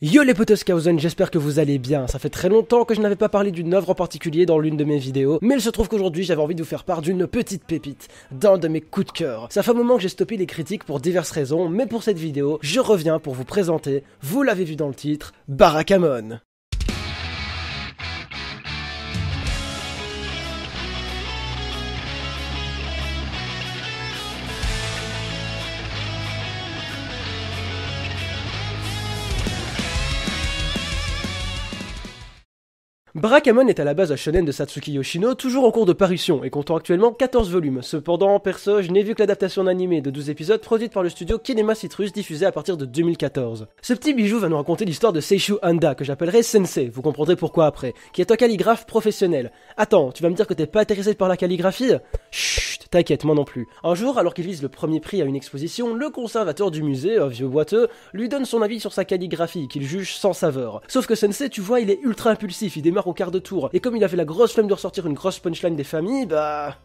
Yo les potoskausen, j'espère que vous allez bien. Ça fait très longtemps que je n'avais pas parlé d'une œuvre en particulier dans l'une de mes vidéos, mais il se trouve qu'aujourd'hui j'avais envie de vous faire part d'une petite pépite, d'un de mes coups de cœur. Ça fait un moment que j'ai stoppé les critiques pour diverses raisons, mais pour cette vidéo, je reviens pour vous présenter, vous l'avez vu dans le titre, Barakamon. Barakamon est à la base un shonen de Satsuki Yoshino, toujours en cours de parution et comptant actuellement 14 volumes. Cependant, perso, je n'ai vu que l'adaptation animée de 12 épisodes produite par le studio Kinema Citrus diffusée à partir de 2014. Ce petit bijou va nous raconter l'histoire de Seishu Handa, que j'appellerai Sensei, vous comprendrez pourquoi après, qui est un calligraphe professionnel. Attends, tu vas me dire que t'es pas intéressé par la calligraphie? Chut, t'inquiète, moi non plus. Un jour, alors qu'il vise le premier prix à une exposition, le conservateur du musée, un vieux boiteux, lui donne son avis sur sa calligraphie, qu'il juge sans saveur. Sauf que Sensei, tu vois, il est ultra impulsif, il démarre au quart de tour, et comme il avait la grosse flemme de ressortir une grosse punchline des familles, bah...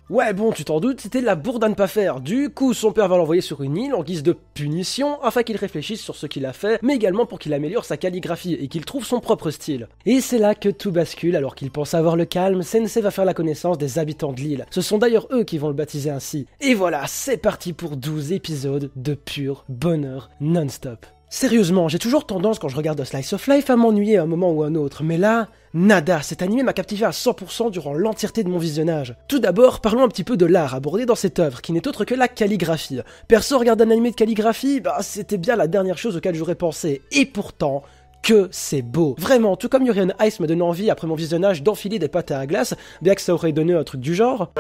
Ouais bon, tu t'en doutes, c'était la bourde à ne pas faire. Du coup, son père va l'envoyer sur une île en guise de punition, afin qu'il réfléchisse sur ce qu'il a fait, mais également pour qu'il améliore sa calligraphie et qu'il trouve son propre style. Et c'est là que tout bascule, alors qu'il pense avoir le calme, Sensei va faire la connaissance des habitants de l'île. Ce sont d'ailleurs eux qui vont le baptiser ainsi. Et voilà, c'est parti pour 12 épisodes de pur bonheur non-stop. Sérieusement, j'ai toujours tendance quand je regarde Slice of Life à m'ennuyer à un moment ou à un autre, mais là, nada, cet animé m'a captivé à 100% durant l'entièreté de mon visionnage. Tout d'abord, parlons un petit peu de l'art abordé dans cette œuvre, qui n'est autre que la calligraphie. Perso, regarder un animé de calligraphie, bah c'était bien la dernière chose auquel j'aurais pensé, et pourtant... que c'est beau. Vraiment, tout comme Yuri on Ice me donne envie après mon visionnage d'enfiler des pâtes à glace, bien que ça aurait donné un truc du genre,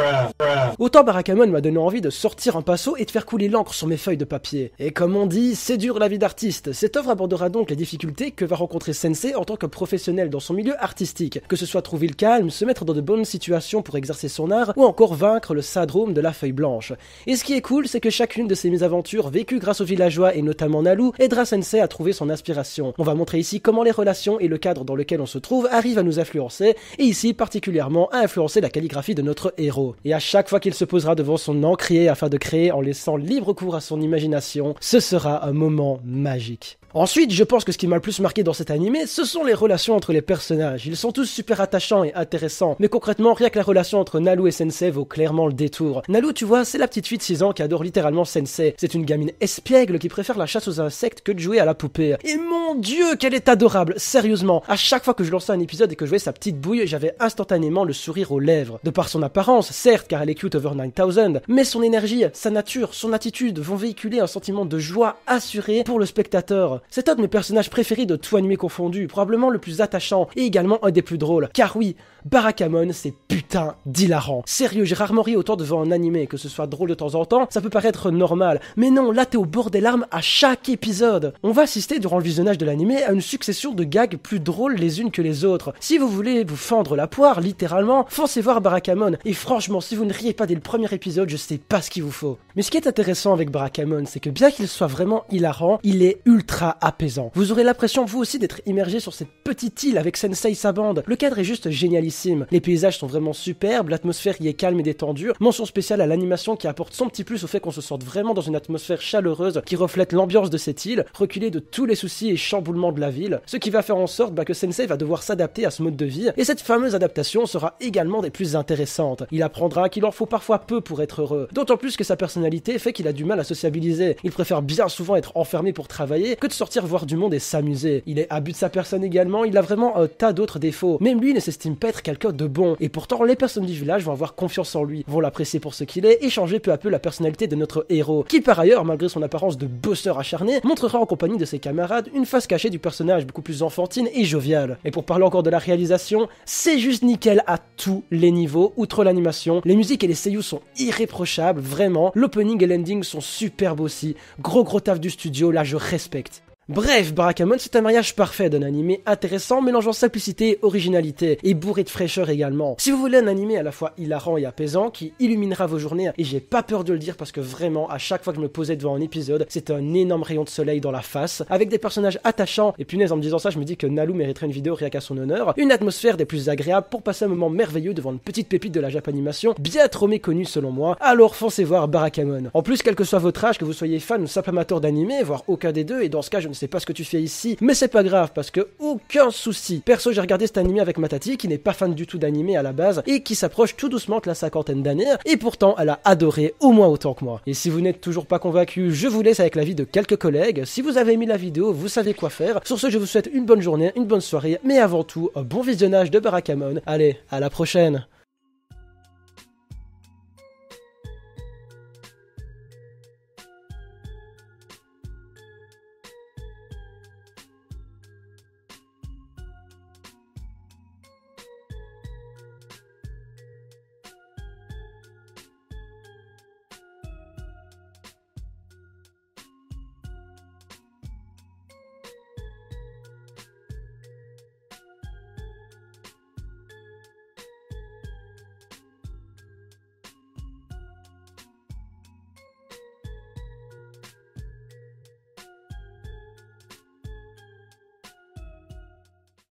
autant Barakamon m'a donné envie de sortir un pinceau et de faire couler l'encre sur mes feuilles de papier. Et comme on dit, c'est dur la vie d'artiste. Cette œuvre abordera donc les difficultés que va rencontrer Sensei en tant que professionnel dans son milieu artistique, que ce soit trouver le calme, se mettre dans de bonnes situations pour exercer son art, ou encore vaincre le syndrome de la feuille blanche. Et ce qui est cool, c'est que chacune de ces mésaventures vécues grâce aux villageois et notamment Nalu aidera Sensei à trouver son inspiration. On va montrer ici comment les relations et le cadre dans lequel on se trouve arrivent à nous influencer, et ici particulièrement à influencer la calligraphie de notre héros. Et à chaque fois qu'il se posera devant son encrier afin de créer en laissant libre cours à son imagination, ce sera un moment magique. Ensuite, je pense que ce qui m'a le plus marqué dans cet animé, ce sont les relations entre les personnages. Ils sont tous super attachants et intéressants, mais concrètement, rien que la relation entre Nalu et Sensei vaut clairement le détour. Nalu, tu vois, c'est la petite fille de 6 ans qui adore littéralement Sensei. C'est une gamine espiègle qui préfère la chasse aux insectes que de jouer à la poupée. Et mon dieu, qu'elle est adorable, sérieusement. À chaque fois que je lançais un épisode et que je voyais sa petite bouille, j'avais instantanément le sourire aux lèvres. De par son apparence, certes, car elle est cute over 9000, mais son énergie, sa nature, son attitude vont véhiculer un sentiment de joie assuré pour le spectateur. C'est un de mes personnages préférés de tout animé confondu, probablement le plus attachant et également un des plus drôles. Car oui, Barakamon, c'est putain d'hilarant. Sérieux, j'ai rarement ri autant devant un animé, que ce soit drôle de temps en temps, ça peut paraître normal. Mais non, là t'es au bord des larmes à chaque épisode. On va assister durant le visionnage de l'animé à une succession de gags plus drôles les unes que les autres. Si vous voulez vous fendre la poire, littéralement, foncez voir Barakamon. Et franchement, si vous ne riez pas dès le premier épisode, je sais pas ce qu'il vous faut. Mais ce qui est intéressant avec Barakamon, c'est que bien qu'il soit vraiment hilarant, il est ultra apaisant. Vous aurez l'impression vous aussi d'être immergé sur cette petite île avec Sensei et sa bande. Le cadre est juste génialissime. Les paysages sont vraiment superbes, l'atmosphère y est calme et détendue. Mention spéciale à l'animation qui apporte son petit plus au fait qu'on se sorte vraiment dans une atmosphère chaleureuse qui reflète l'ambiance de cette île, reculée de tous les soucis et chamboulements de la ville, ce qui va faire en sorte que Sensei va devoir s'adapter à ce mode de vie, et cette fameuse adaptation sera également des plus intéressantes. Il apprendra qu'il en faut parfois peu pour être heureux, d'autant plus que sa personnalité fait qu'il a du mal à sociabiliser. Il préfère bien souvent être enfermé pour travailler que de sortir voir du monde et s'amuser. Il est abus de sa personne également, il a vraiment un tas d'autres défauts. Même lui ne s'estime pas être quelqu'un de bon, et pourtant les personnes du village vont avoir confiance en lui, vont l'apprécier pour ce qu'il est, et changer peu à peu la personnalité de notre héros, qui par ailleurs, malgré son apparence de bosseur acharné, montrera en compagnie de ses camarades une face cachée du personnage beaucoup plus enfantine et joviale. Et pour parler encore de la réalisation, c'est juste nickel à tous les niveaux, outre l'animation, les musiques et les seiyuu sont irréprochables, vraiment, l'opening et l'ending sont superbes aussi, gros taf du studio, là je respecte. Bref, Barakamon c'est un mariage parfait d'un animé intéressant mélangeant simplicité et originalité, et bourré de fraîcheur également. Si vous voulez un animé à la fois hilarant et apaisant, qui illuminera vos journées, et j'ai pas peur de le dire parce que vraiment, à chaque fois que je me posais devant un épisode, c'est un énorme rayon de soleil dans la face, avec des personnages attachants, et punaise, en me disant ça, je me dis que Nalu mériterait une vidéo rien qu'à son honneur, une atmosphère des plus agréables pour passer un moment merveilleux devant une petite pépite de la Japanimation, bien trop méconnue selon moi, alors foncez voir Barakamon. En plus, quel que soit votre âge, que vous soyez fan ou simple amateur d'animé, voire aucun des deux, et dans ce cas, je ne sais pas ce que tu fais ici, mais c'est pas grave, parce que aucun souci. Perso, j'ai regardé cet animé avec ma tati, qui n'est pas fan du tout d'animé à la base, et qui s'approche tout doucement de la cinquantaine d'années, et pourtant, elle a adoré au moins autant que moi. Et si vous n'êtes toujours pas convaincu, je vous laisse avec l'avis de quelques collègues. Si vous avez aimé la vidéo, vous savez quoi faire. Sur ce, je vous souhaite une bonne journée, une bonne soirée, mais avant tout, un bon visionnage de Barakamon. Allez, à la prochaine!